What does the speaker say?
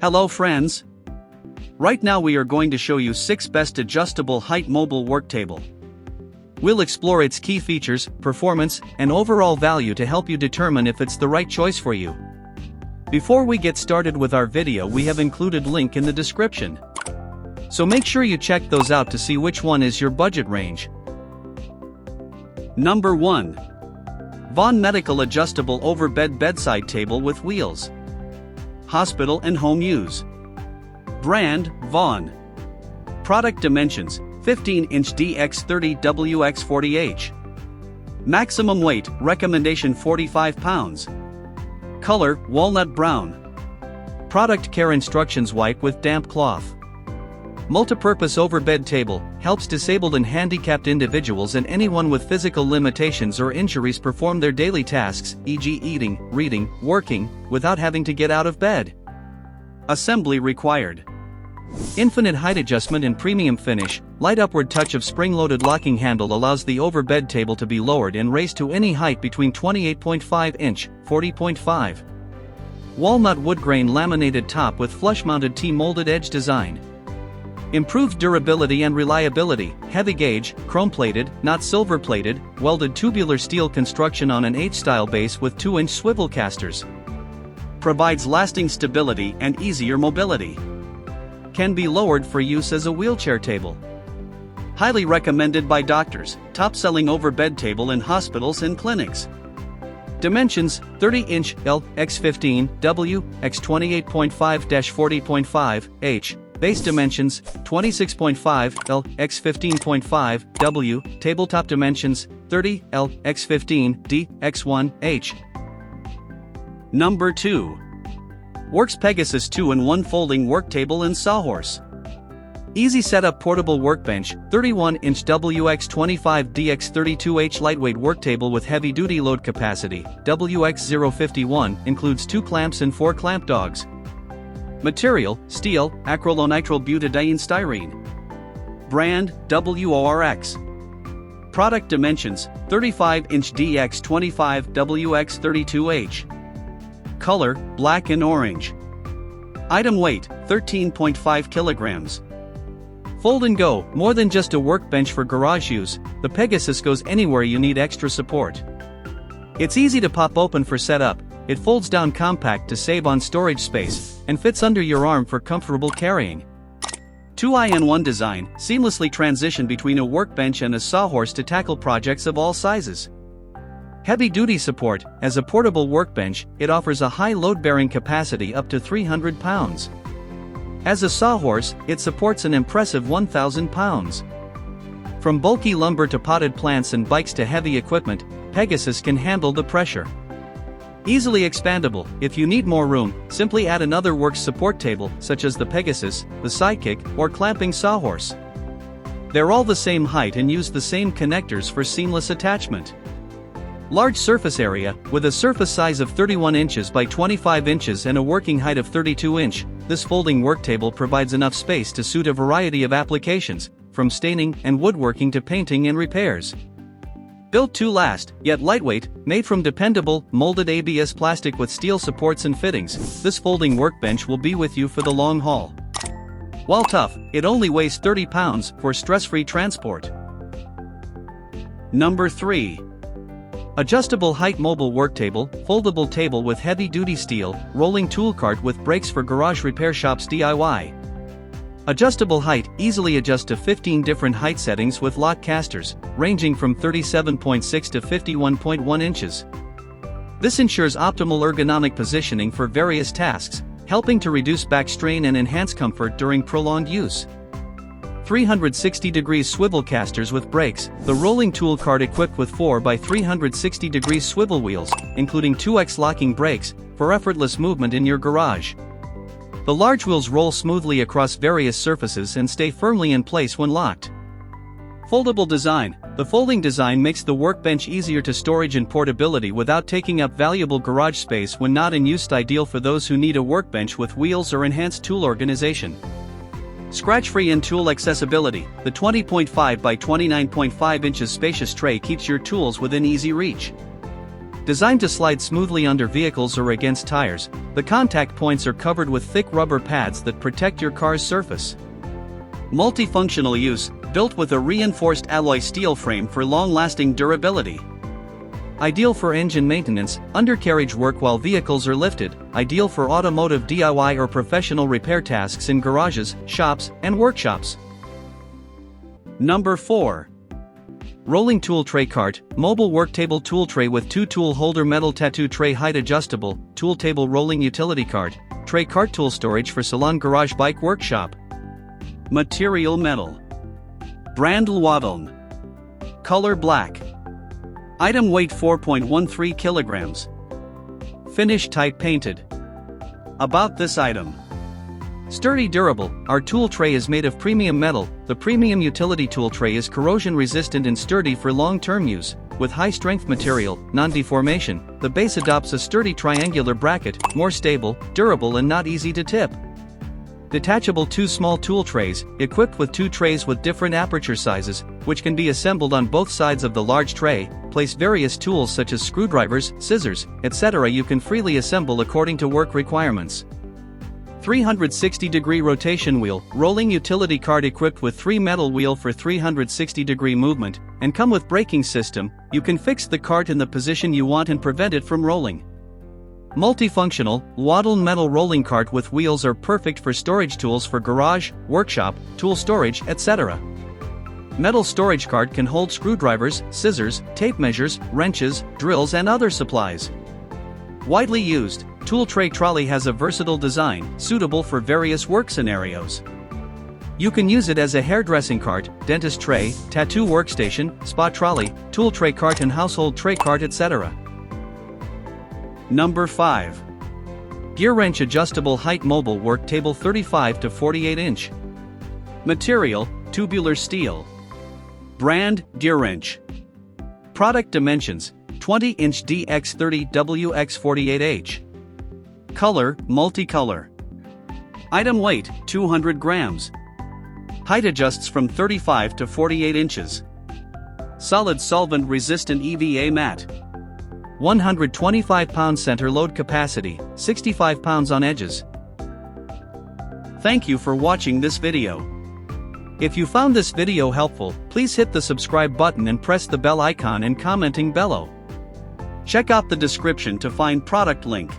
Hello friends! Right now we are going to show you 6 best adjustable height mobile work table. We'll explore its key features, performance, and overall value to help you determine if it's the right choice for you. Before we get started with our video, we have included link in the description. So make sure you check those out to see which one is your budget range. Number 1. Vaunn Medical Adjustable Overbed Bedside Table with Wheels. Hospital and home use. Brand, Vaunn. Product dimensions, 15-inch DX30 WX40H. Maximum weight, recommendation 45 pounds. Color, walnut brown. Product care instructions: wipe with damp cloth. Multipurpose overbed table, helps disabled and handicapped individuals and anyone with physical limitations or injuries perform their daily tasks, e.g. eating, reading, working, without having to get out of bed. Assembly required. Infinite height adjustment in premium finish, light upward touch of spring-loaded locking handle allows the overbed table to be lowered and raised to any height between 28.5 inch, 40.5. Walnut wood grain laminated top with flush-mounted T-molded edge design. Improved durability and reliability, heavy gauge, chrome-plated, not silver-plated, welded tubular steel construction on an H-style base with 2-inch swivel casters. Provides lasting stability and easier mobility. Can be lowered for use as a wheelchair table. Highly recommended by doctors, top-selling overbed table in hospitals and clinics. Dimensions, 30-inch L, x15, W, x 28.5-40.5, H. Base dimensions, 26.5 L, x 15.5, W. Tabletop dimensions, 30 L, x 15, D, x1, H. Number 2. Worx Pegasus 2-in-1 Folding Work Table and Sawhorse. Easy setup portable workbench, 31-inch WX25 DX32H lightweight work table with heavy-duty load capacity, WX051, includes 2 clamps and 4 clamp dogs. Material, steel, acrylonitrile butadiene styrene. Brand, Worx. Product dimensions, 35-inch DX25 WX32H. Color, black and orange. Item weight, 13.5 kilograms. Fold and go, more than just a workbench for garage use, the Pegasus goes anywhere you need extra support. It's easy to pop open for setup, it folds down compact to save on storage space, and fits under your arm for comfortable carrying. 2-in-1 design, seamlessly transition between a workbench and a sawhorse to tackle projects of all sizes. Heavy-duty support, as a portable workbench, it offers a high load-bearing capacity up to 300 pounds. As a sawhorse, it supports an impressive 1,000 pounds. From bulky lumber to potted plants and bikes to heavy equipment, Pegasus can handle the pressure. Easily expandable, if you need more room, simply add another Worx support table, such as the Pegasus, the Sidekick, or clamping sawhorse. They're all the same height and use the same connectors for seamless attachment. Large surface area, with a surface size of 31 inches by 25 inches and a working height of 32 inch, this folding work table provides enough space to suit a variety of applications, from staining and woodworking to painting and repairs. Built to last, yet lightweight, made from dependable, molded ABS plastic with steel supports and fittings, this folding workbench will be with you for the long haul. While tough, it only weighs 30 pounds for stress-free transport. Number 3. Adjustable height mobile work table, foldable table with heavy-duty steel, rolling tool cart with brakes for garage repair shops DIY. Adjustable height, easily adjust to 15 different height settings with lock casters, ranging from 37.6 to 51.1 inches. This ensures optimal ergonomic positioning for various tasks, helping to reduce back strain and enhance comfort during prolonged use. 360-degree swivel casters with brakes, the rolling tool cart equipped with 4x360-degree swivel wheels, including 2x locking brakes, for effortless movement in your garage. The large wheels roll smoothly across various surfaces and stay firmly in place when locked. Foldable design. The folding design makes the workbench easier to storage and portability without taking up valuable garage space when not in use. Ideal for those who need a workbench with wheels or enhanced tool organization. Scratch-free and tool accessibility. The 20.5 by 29.5 inches spacious tray keeps your tools within easy reach. Designed to slide smoothly under vehicles or against tires, the contact points are covered with thick rubber pads that protect your car's surface. Multifunctional use, built with a reinforced alloy steel frame for long-lasting durability. Ideal for engine maintenance, undercarriage work while vehicles are lifted, ideal for automotive DIY or professional repair tasks in garages, shops, and workshops. Number 4. Rolling Tool Tray Cart, Mobile Work Table Tool Tray with 2 Tool Holder Metal Tattoo Tray Height Adjustable, Tool Table Rolling Utility Cart, Tray Cart Tool Storage for Salon Garage Bike Workshop. Material metal. Brand Vaunn. Color black. Item weight 4.13 kilograms. Finish type painted. About this item. Sturdy, durable, our tool tray is made of premium metal. The premium utility tool tray is corrosion resistant and sturdy for long-term use. With high-strength material, non-deformation, the base adopts a sturdy triangular bracket, more stable, durable and not easy to tip. Detachable 2 small tool trays, equipped with 2 trays with different aperture sizes, which can be assembled on both sides of the large tray. Place various tools such as screwdrivers, scissors, etc. You can freely assemble according to work requirements. 360-degree rotation wheel, rolling utility cart equipped with 3 metal wheel for 360-degree movement, and come with braking system. You can fix the cart in the position you want and prevent it from rolling. Multifunctional, Vaunn metal rolling cart with wheels are perfect for storage tools for garage, workshop, tool storage, etc. Metal storage cart can hold screwdrivers, scissors, tape measures, wrenches, drills and other supplies. Widely used, tool tray trolley has a versatile design, suitable for various work scenarios. You can use it as a hairdressing cart, dentist tray, tattoo workstation, spa trolley, tool tray cart and household tray cart, etc. Number 5. GEARWRENCH Adjustable Height Mobile Work Table 35 to 48 inch. Material, tubular steel. Brand, GEARWRENCH. Product dimensions, 20-inch DX30W X48H. Color, multicolor. Item weight, 200 grams. Height adjusts from 35 to 48 inches. Solid solvent resistant EVA mat. 125 pound center load capacity, 65 pounds on edges. Thank you for watching this video. If you found this video helpful, please hit the subscribe button and press the bell icon and commenting below. Check out the description to find product link.